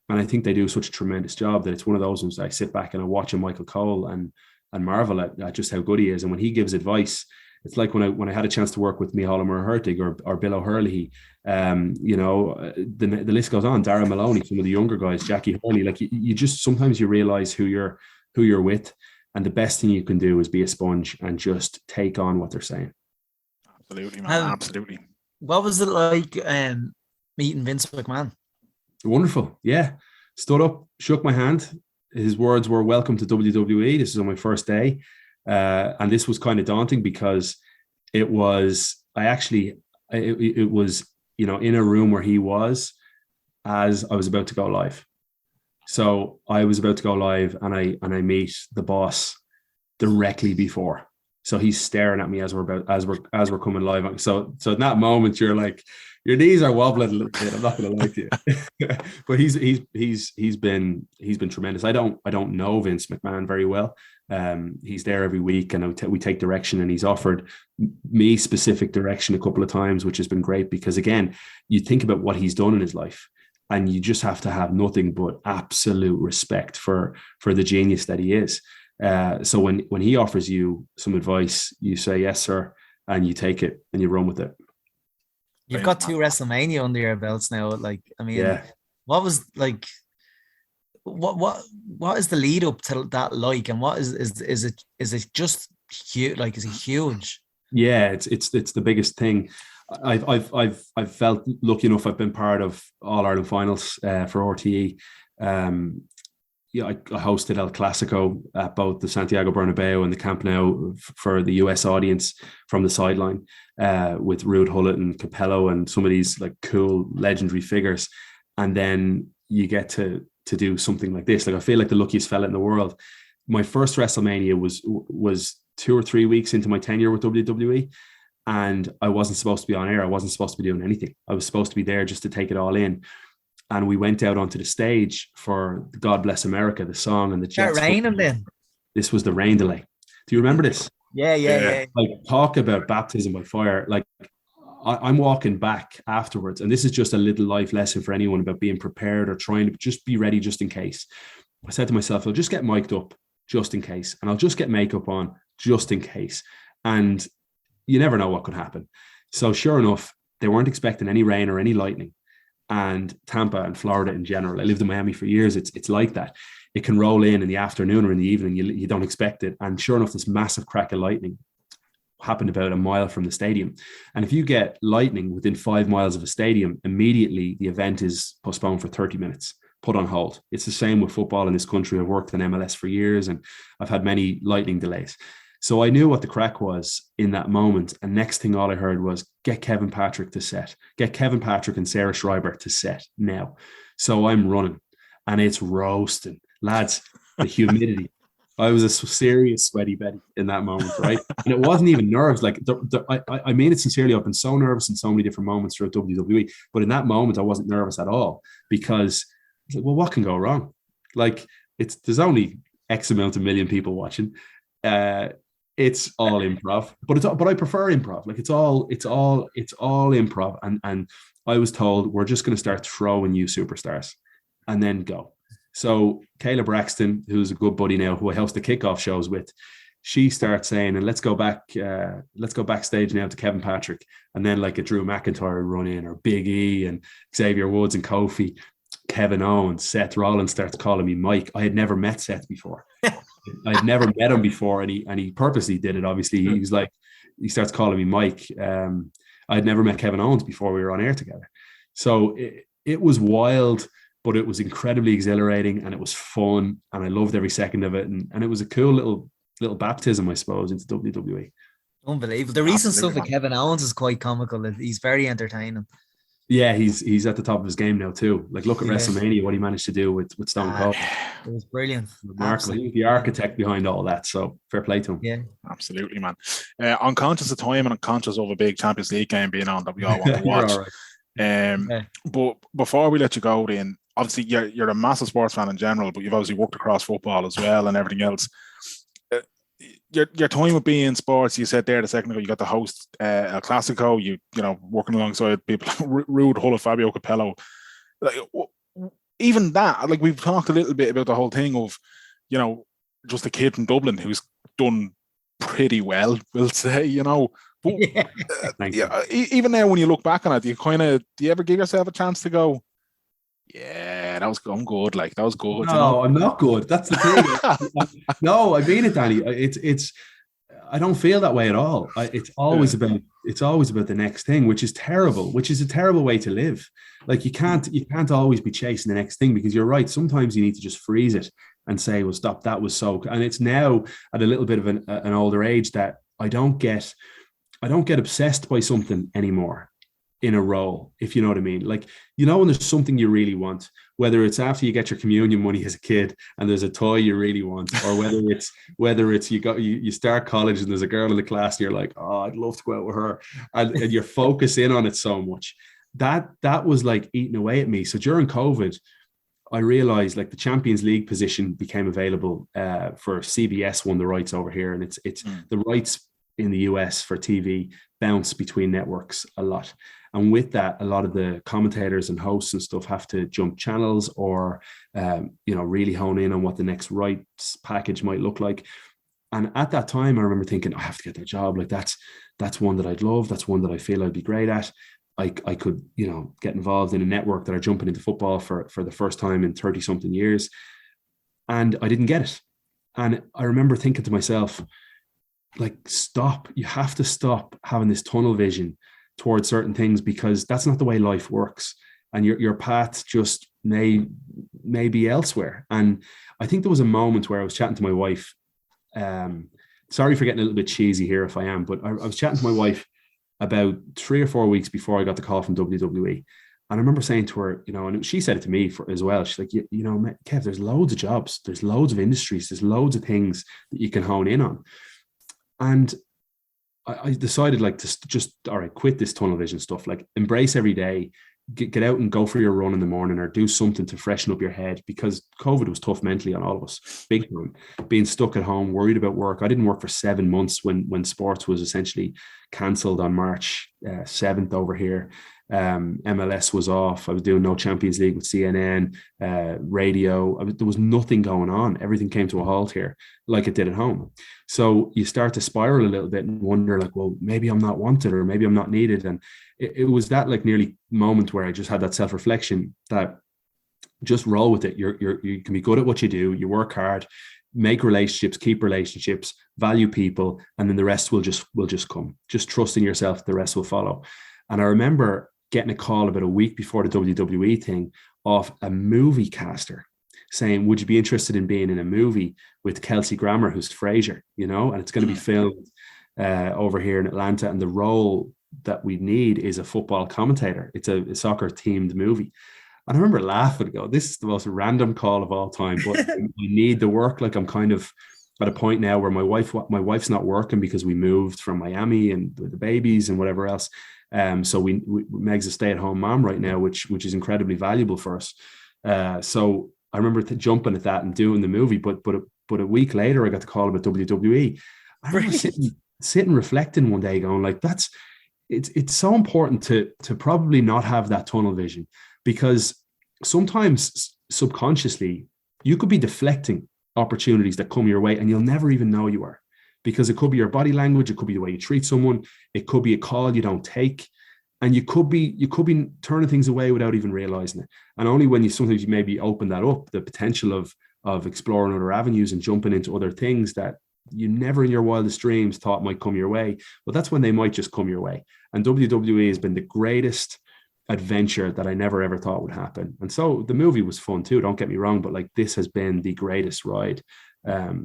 And I think they do such a tremendous job that it's one of those ones I sit back and I watch Michael Cole and marvel at just how good he is. And when he gives advice, it's like when I had a chance to work with Micheál Murhertig or Bill O'Hurley, the list goes on. Dara Maloney, some of the younger guys, Jackie Hurley. Like you just sometimes you realize who you're with, and the best thing you can do is be a sponge and just take on what they're saying. Absolutely, man. Absolutely. What was it like meeting Vince McMahon? Wonderful. Yeah. Stood up, shook my hand. His words were, "Welcome to WWE." This is on my first day. And this was kind of daunting because it was in a room where he was as I was about to go live. So I was about to go live and I meet the boss directly before. So he's staring at me as we're coming live. So in that moment you're like, your knees are wobbling a little bit. I'm not going to lie to you, but he's been tremendous. I don't know Vince McMahon very well. He's there every week, and we take direction, and he's offered me specific direction a couple of times, which has been great because again, you think about what he's done in his life, and you just have to have nothing but absolute respect for the genius that he is. So when he offers you some advice, you say yes, sir, and you take it and you run with it. You've got 2 WrestleMania under your belts now. Like, I mean, yeah. What was like? What is the lead up to that like? And what is it just huge? Like, is it huge? Yeah, it's the biggest thing. I've felt lucky enough. I've been part of All Ireland finals for RTE. I hosted El Clasico at both the Santiago Bernabeu and the Camp Nou for the US audience from the sideline with Rude Hullet and Capello and some of these like cool legendary figures. And then you get to do something like this. Like I feel like the luckiest fella in the world. My first WrestleMania was 2 or 3 weeks into my tenure with WWE, and I wasn't supposed to be on air. I wasn't supposed to be doing anything. I was supposed to be there just to take it all in. And we went out onto the stage for God Bless America, the song, and the Jets. Raining then. This was the rain delay. Do you remember this? Yeah. Like, talk about baptism by fire. Like, I'm walking back afterwards, and this is just a little life lesson for anyone about being prepared or trying to just be ready just in case. I said to myself, I'll just get mic'd up just in case, and I'll just get makeup on just in case. And you never know what could happen. So sure enough, they weren't expecting any rain or any lightning. And Tampa and Florida in general, I lived in Miami for years. It's like that. It can roll in the afternoon or in the evening. You don't expect it. And sure enough, this massive crack of lightning happened about a mile from the stadium. And if you get lightning within 5 miles of a stadium, immediately the event is postponed for 30 minutes, put on hold. It's the same with football in this country. I've worked in MLS for years and I've had many lightning delays. So I knew what the crack was in that moment. And next thing all I heard was, get Kevin Patrick to set. Get Kevin Patrick and Sarah Schreiber to set now. So I'm running and it's roasting. Lads, the humidity. I was a serious sweaty Betty in that moment, right? And it wasn't even nerves. Like, I mean it sincerely. I've been so nervous in so many different moments throughout WWE. But in that moment, I wasn't nervous at all because I was like, well, what can go wrong? Like, there's only X amount of million people watching. It's all improv, but I prefer improv. Like, it's all improv. And I was told, we're just going to start throwing you superstars and then go. So Kayla Braxton, who's a good buddy now, who I host the kickoff shows with, she starts saying, and let's go backstage now to Kevin Patrick. And then like a Drew McIntyre run in, or Big E and Xavier Woods and Kofi, Kevin Owens, Seth Rollins starts calling me Mike. I had never met Seth before. I'd never met him before, and he purposely did it. Obviously, he was like, he starts calling me Mike. I'd never met Kevin Owens before we were on air together. So it was wild, but it was incredibly exhilarating and it was fun. And I loved every second of it. And it was a cool little baptism, I suppose, into WWE. Unbelievable. The recent stuff with Kevin Owens is quite comical. He's very entertaining. Yeah, he's at the top of his game now too. Like, look at WrestleMania, what he managed to do with Stone Cold. It was brilliant. Remarkable. He was the architect behind all that. So fair play to him. Yeah, absolutely, man. Unconscious of time and unconscious of a big Champions League game being on that we all want to watch. Right. But before we let you go, then obviously you're a massive sports fan in general, but you've obviously worked across football as well and everything else. Your time with being in sports, you said there a second ago, you got to host El Clasico, you know, working alongside people like Rude, Hull, Fabio Capello. Like, even that, like, we've talked a little bit about the whole thing of, you know, just a kid from Dublin who's done pretty well, we'll say, you know. But, even now when you look back on it, do you ever give yourself a chance to go, yeah, I'm good. Like, that was good. No, you know? I'm not good. That's the thing. No, I mean it, Danny. It's. I don't feel that way at all. It's always about the next thing, which is terrible. Which is a terrible way to live. Like, you can't always be chasing the next thing, because you're right. Sometimes you need to just freeze it and say, well, stop. That was so. And it's now at a little bit of an older age that I don't get obsessed by something anymore in a role, if you know what I mean. Like, you know, when there's something you really want, whether it's after you get your communion money as a kid and there's a toy you really want, or whether it's you start college and there's a girl in the class and you're like, oh, I'd love to go out with her, and you're focused in on it so much. That was like eating away at me. So during COVID, I realized, like, the Champions League position became available for CBS won the rights over here, and it's the rights in the US for TV bounce between networks a lot. And with that, a lot of the commentators and hosts and stuff have to jump channels or, really hone in on what the next rights package might look like. And at that time, I remember thinking, I have to get that job. Like, that's one that I'd love. That's one that I feel I'd be great at. I could, get involved in a network that are jumping into football for the first time in 30 something years. And I didn't get it. And I remember thinking to myself, like, stop. You have to stop having this tunnel vision towards certain things, because that's not the way life works, and your path just may be elsewhere. And I think there was a moment where I was chatting to my wife. Sorry for getting a little bit cheesy here if I am, but I was chatting to my wife about 3 or 4 weeks before I got the call from WWE. And I remember saying to her, and she said it to me as well. She's like, Kev, there's loads of jobs, there's loads of industries, there's loads of things that you can hone in on. And I decided, like, to just, all right, quit this tunnel vision stuff, like, embrace every day, get out and go for your run in the morning, or do something to freshen up your head, because COVID was tough mentally on all of us, big time. Being stuck at home, worried about work. I didn't work for 7 months when sports was essentially cancelled on March 7th over here. MLS was off. I was doing no Champions League with CNN, radio. There was nothing going on. Everything came to a halt here, like it did at home. So you start to spiral a little bit and wonder, like, well, maybe I'm not wanted, or maybe I'm not needed. And it was that, like, nearly moment where I just had that self-reflection that just roll with it. You can be good at what you do. You work hard, make relationships, keep relationships, value people, and then the rest will just come. Just trust in yourself. The rest will follow. And I remember getting a call about a week before the WWE thing off a movie caster saying, would you be interested in being in a movie with Kelsey Grammer, who's Frasier, and it's going to be filmed over here in Atlanta. And the role that we need is a football commentator. It's a soccer themed movie. And I remember laughing, this is the most random call of all time, but I need the work. Like, I'm kind of at a point now where my wife's not working because we moved from Miami and with the babies and whatever else. So Meg's a stay-at-home mom right now, which is incredibly valuable for us. So I remember jumping at that and doing the movie, but a week later I got the call about WWE. I remember sitting reflecting one day, going, like, it's so important to probably not have that tunnel vision, because sometimes subconsciously you could be deflecting opportunities that come your way and you'll never even know you are. Because it could be your body language, it could be the way you treat someone, it could be a call you don't take, and you could be turning things away without even realizing it. And only when you maybe open that up, the potential of exploring other avenues and jumping into other things that you never in your wildest dreams thought might come your way, well, that's when they might just come your way. And WWE has been the greatest adventure that I never ever thought would happen. And so the movie was fun too, don't get me wrong, but like this has been the greatest ride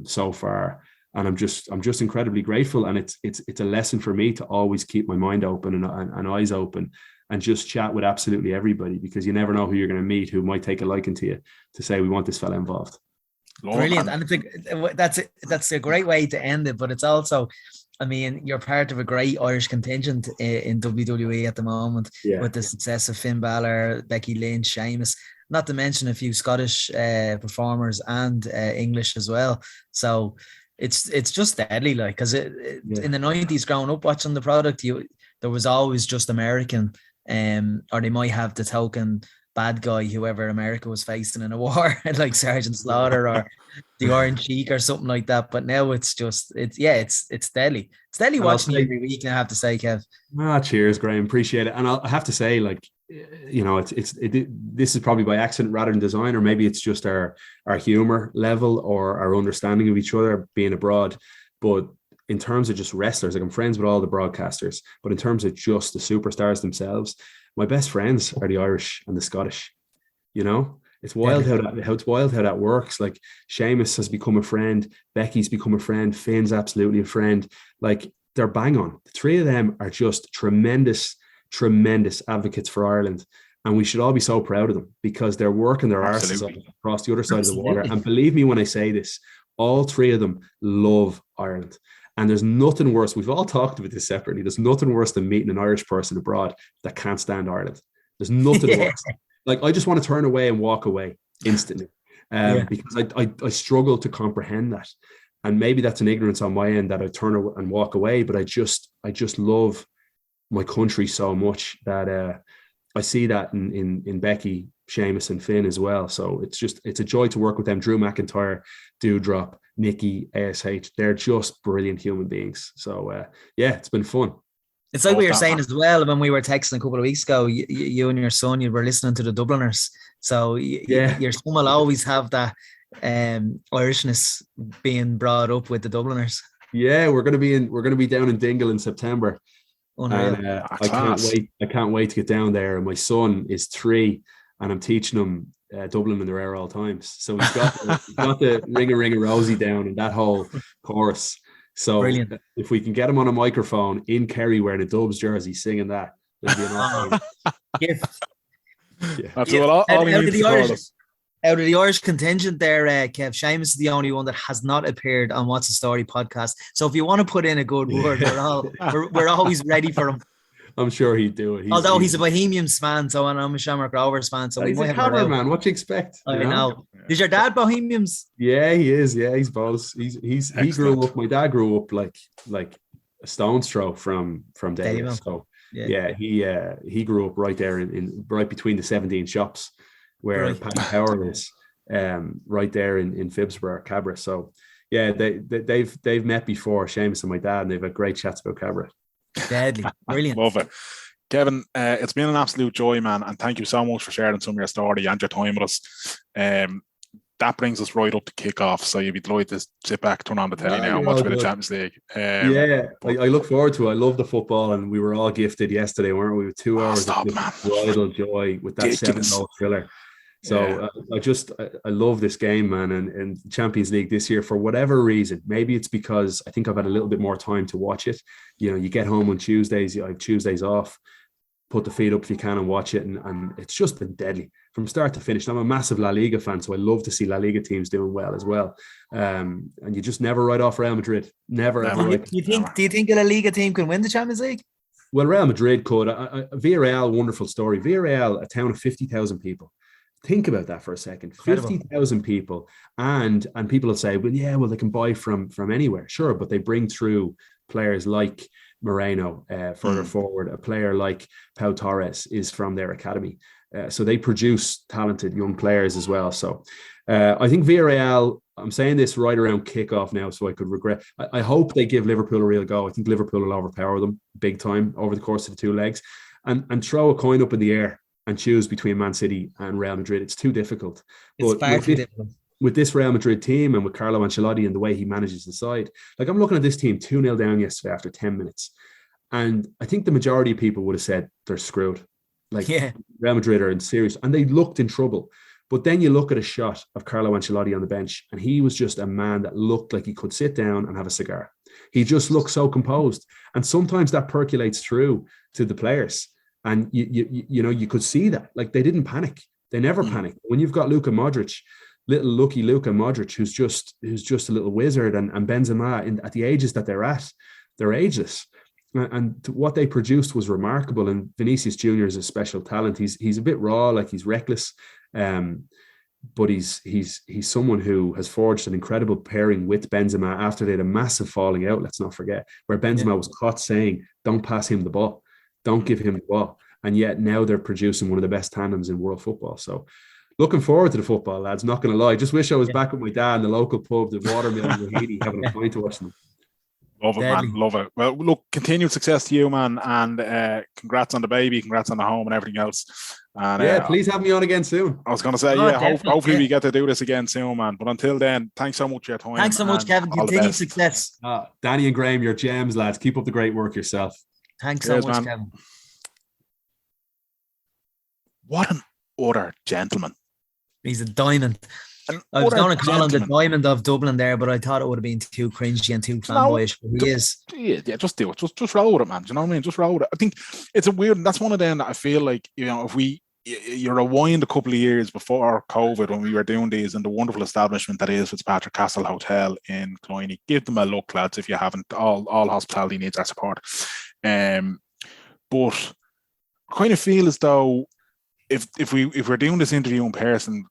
so far. And I'm just incredibly grateful. And it's a lesson for me to always keep my mind open and eyes open and just chat with absolutely everybody, because you never know who you're going to meet who might take a liking to you to say, we want this fella involved. Brilliant. And that's a great way to end it. But it's also, I mean, you're part of a great Irish contingent in WWE at the moment, with the success of Finn Balor, Becky Lynch, Sheamus, not to mention a few Scottish performers and English as well. So it's just deadly, like, because in the 90s, growing up watching the product, there was always just American, or they might have the token bad guy, whoever America was facing in a war, like Sergeant Slaughter or the Iron Sheik or something like that. But now it's deadly. It's deadly watching you every week, I have to say, Kev. Cheers, Graham. Appreciate it. And I have to say, like, you know, this is probably by accident rather than design, or maybe it's just our humor level or our understanding of each other being abroad. But in terms of just wrestlers, like, I'm friends with all the broadcasters, but in terms of just the superstars themselves, my best friends are the Irish and the Scottish. You know, it's wild how that works. Like, Sheamus has become a friend, Becky's become a friend, Finn's absolutely a friend. Like, they're bang on. The three of them are just tremendous advocates for Ireland, and we should all be so proud of them, because they're working their arses off across the other side of the water. And believe me when I say this, all three of them love Ireland. And there's nothing worse. We've all talked about this separately. There's nothing worse than meeting an Irish person abroad that can't stand Ireland. There's nothing worse. Like, I just want to turn away and walk away instantly, because I struggle to comprehend that. And maybe that's an ignorance on my end, that I turn and walk away. But I just love my country so much that I see that in Becky, Sheamus, and Finn as well. So it's a joy to work with them. Drew McIntyre, Dewdrop, Nikki, ASH, they're just brilliant human beings. So it's been fun. It's like we were saying as well when we were texting a couple of weeks ago, you and your son, you were listening to the Dubliners. So your son will always have that Irishness being brought up with the Dubliners. Yeah, we're going to be down in Dingle in September. Unreal. And I can't wait to get down there. And my son is 3, and I'm teaching him Dublin in the rare all times. So he's got the ring a Rosie down and that whole chorus. So brilliant. If we can get him on a microphone in Kerry wearing a Dubs jersey singing that, it'll be an awesome gift. That's all he needs to call us. Out of the Irish contingent there, Kev, Sheamus is the only one that has not appeared on What's the Story podcast. So if you want to put in a good word, we're always ready for him. I'm sure he'd do it. Although he's a Bohemians fan, so I'm a Shamrock Rovers fan. So he's a cameraman. What do you expect? I know. Is your dad Bohemians? Yeah, he is. Yeah, he's both. He grew up. My dad grew up like a stone's throw from Davis. So he grew up right there in right between the 17 shops where Paddy Power is, right there in Phibsborough, Cabra. So yeah, they've met before, Sheamus and my dad, and they've had great chats about Cabra. Deadly, brilliant. Love it. Kevin, it's been an absolute joy, man, and thank you so much for sharing some of your story and your time with us. That brings us right up to kick-off, so you'd be delighted to sit back, turn on the telly now and watch a bit of Champions League. I look forward to it. I love the football, and we were all gifted yesterday, weren't we? With 2 hours of bridal joy with that 7-goal thriller. So I love this game, man, and Champions League this year for whatever reason. Maybe it's because I think I've had a little bit more time to watch it. You know, you get home on Tuesdays, I have Tuesdays off, put the feet up if you can and watch it, and it's just been deadly from start to finish. I'm a massive La Liga fan, so I love to see La Liga teams doing well as well. And you just never write off Real Madrid. Never. Do you think a La Liga team can win the Champions League? Well, Real Madrid could. Villarreal, wonderful story. Villarreal, a town of 50,000 people. Think about that for a second. 50,000 people, and people will say, well, they can buy from anywhere. Sure, but they bring through players like Moreno further forward. A player like Pau Torres is from their academy. So they produce talented young players as well. So I think Villarreal, I'm saying this right around kickoff now, so I could regret. I hope they give Liverpool a real go. I think Liverpool will overpower them big time over the course of the 2 legs, and throw a coin up in the air and choose between Man City and Real Madrid. It's too difficult. It's far too difficult. With this Real Madrid team and with Carlo Ancelotti and the way he manages the side, like, I'm looking at this team 2-0 down yesterday after 10 minutes. And I think the majority of people would have said they're screwed. Like Real Madrid are in serious, and they looked in trouble. But then you look at a shot of Carlo Ancelotti on the bench, and he was just a man that looked like he could sit down and have a cigar. He just looked so composed. And sometimes that percolates through to the players. And you could see that. Like, they didn't panic. They never panic. When you've got Luka Modric, little lucky Luka Modric, who's just a little wizard, and Benzema at the ages that they're at, they're ageless. And what they produced was remarkable. And Vinicius Jr. is a special talent. He's a bit raw, like he's reckless, but he's someone who has forged an incredible pairing with Benzema after they had a massive falling out. Let's not forget, where Benzema was caught saying, "Don't pass him the ball, don't give him the ball," and yet now they're producing one of the best tandems in world football. So, looking forward to the football, lads. Not going to lie, just wish I was back with my dad in the local pub, the Watermill in Haiti, having a pint to watch them. Love it, man. Love it. Well, look, continued success to you, man. And congrats on the baby, congrats on the home and everything else. And please have me on again soon. I was going to say, hopefully we get to do this again soon, man. But until then, thanks so much for your time. Thanks so much, Kevin. Continued success. Danny and Graham, you're gems, lads. Keep up the great work yourself. Thanks so much, man. Kevin. What an utter gentleman. He's a diamond. I was going to call him the diamond of Dublin there, but I thought it would have been too cringy and too fanboyish. But he is. Yeah, just do it. Just roll with it, man. Do you know what I mean? Just roll with it. I think it's that's one of them that I feel like, if you rewind a couple of years before COVID, when we were doing these in the wonderful establishment that is Fitzpatrick Castle Hotel in Cloyne, give them a look, lads, if you haven't. All hospitality needs our support. But I kind of feel as though if we're doing this interview in person,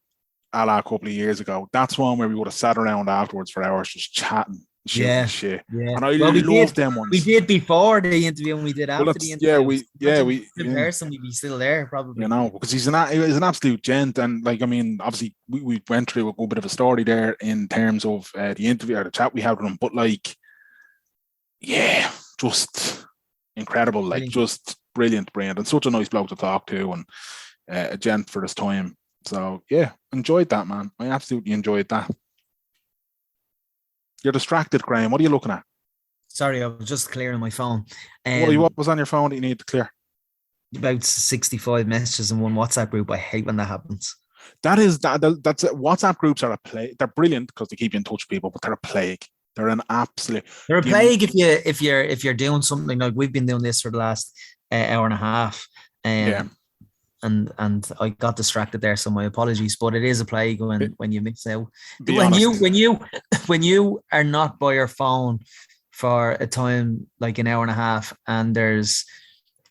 a couple of years ago, that's one where we would have sat around afterwards for hours just chatting shit. And I love them ones. We did before the interview, and we did after the interview. In person, we'd be still there probably. Because he was an absolute gent, and like, I mean, obviously we went through a good bit of a story there in terms of the interview or the chat we had with him, but like, just incredible, like just brilliant, and such a nice bloke to talk to, and a gent for his time. So enjoyed that, man. I absolutely enjoyed that. You're distracted, Graham. What are you looking at? Sorry, I was just clearing my phone. What was on your phone that you need to clear? About 65 messages in one WhatsApp group. I hate when that happens. That's WhatsApp groups are a plague. They're brilliant because they keep you in touch with people, but they're a plague. They're an absolute. They're a plague if you're doing something like we've been doing this for the last hour and a half. And I got distracted there, so my apologies. But it is a plague when you miss out. When you are not by your phone for a time like an hour and a half, and there's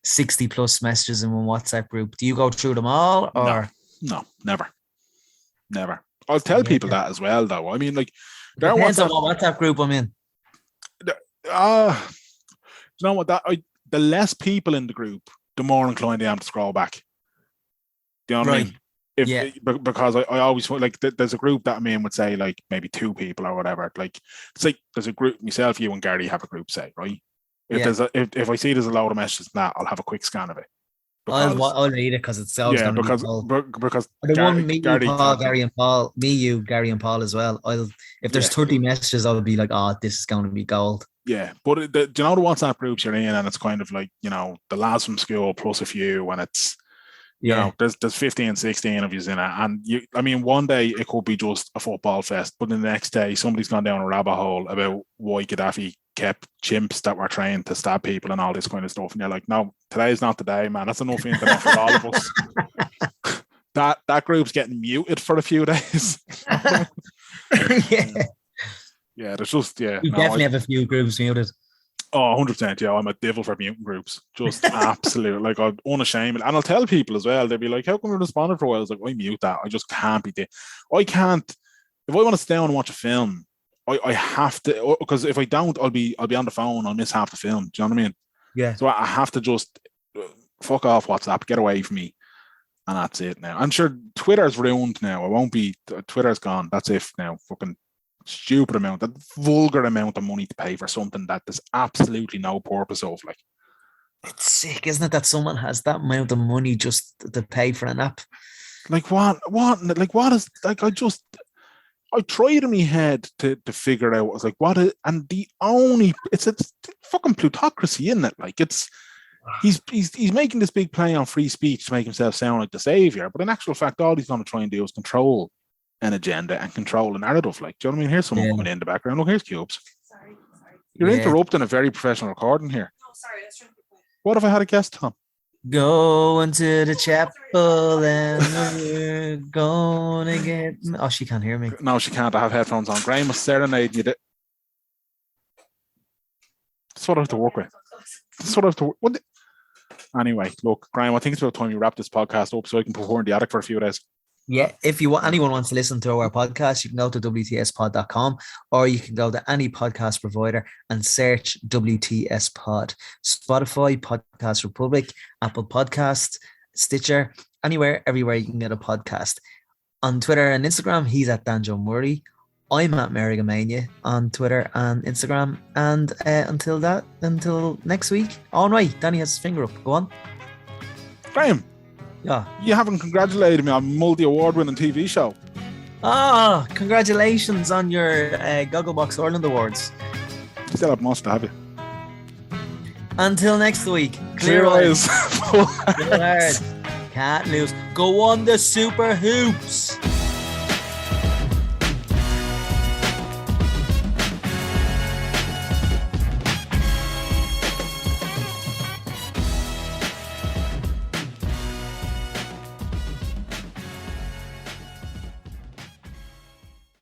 60 plus messages in one WhatsApp group, do you go through them all, or no, never? I'll tell people that as well, though. I mean, like, depends on what WhatsApp group I'm in. You know what? The less people in the group, the more inclined I am to scroll back. Do you know what I mean? Because I always like there's a group that I'm in would say like maybe 2 people or whatever. Like, it's like there's a group, myself, you and Gary have a group, say, right? If I see there's a load of messages in that, I'll have a quick scan of it. I'll read it because it's always going to be because Gary and Paul, you, Gary and Paul as well. If there's 30 messages, I'll be like, this is going to be gold. Yeah, but do you know the WhatsApp groups you're in, and it's kind of like, the lads from school plus a few, and it's there's 15, 16 of you in it, and one day it could be just a football fest, but the next day somebody's gone down a rabbit hole about why Gaddafi kept chimps that were trained to stab people and all this kind of stuff, and you're like, no, today's not the day, man. That's enough internet for all of us. that group's getting muted for a few days. There's just we definitely have a few groups muted. Oh, 100%. Yeah, I'm a devil for mutant groups. Just absolute, like, I'm unashamed. And I'll tell people as well, they'll be like, how come you responded for a while? I was like, I mute that. I just can't be there. I can't. If I want to stay down and watch a film, I have to, because if I don't, I'll be on the phone. I'll miss half the film. Do you know what I mean? Yeah. So I have to just fuck off WhatsApp, get away from me. And that's it now. I'm sure Twitter's ruined now. Twitter's gone. That's it now. Fucking stupid amount, that vulgar amount of money to pay for something that there's absolutely no purpose of. Like, it's sick, isn't it, that someone has that amount of money just to pay for an app? Like what? Like, what is, like, I just, I tried in my head to figure out. I was like, what? And it's a fucking plutocracy, isn't it? Like he's making this big play on free speech to make himself sound like the savior, but in actual fact, all he's going to try and do is control an agenda and control a narrative. Like, do you know what I mean? Here's someone coming in the background. Look, here's Cubes. Sorry. You're interrupting a very professional recording here. No, sorry, I was trying to be quiet. What if I had a guest, Tom? Going to the chapel and we're gonna get. Oh, she can't hear me. No, she can't. I have headphones on. Graham was serenading you. That's what I have to work with. That's what I have to work. Anyway, look, Graham, I think it's about time you wrap this podcast up so I can put her in the attic for a few days. Yeah, if anyone wants to listen to our podcast, you can go to WTSpod.com or you can go to any podcast provider and search WTS Pod. Spotify, Podcast Republic, Apple Podcasts, Stitcher, everywhere you can get a podcast. On Twitter and Instagram, he's at Danjo Murray. I'm at Merrigamania on Twitter and Instagram. And until next week. Oh, no, Danny has his finger up. Go on. Graham. Yeah. You haven't congratulated me on multi-award winning TV show. Ah, congratulations on your Gogglebox Ireland Awards. You still have most to have you. Until next week. Clear eyes. Can't lose. Go on the Super Hoops.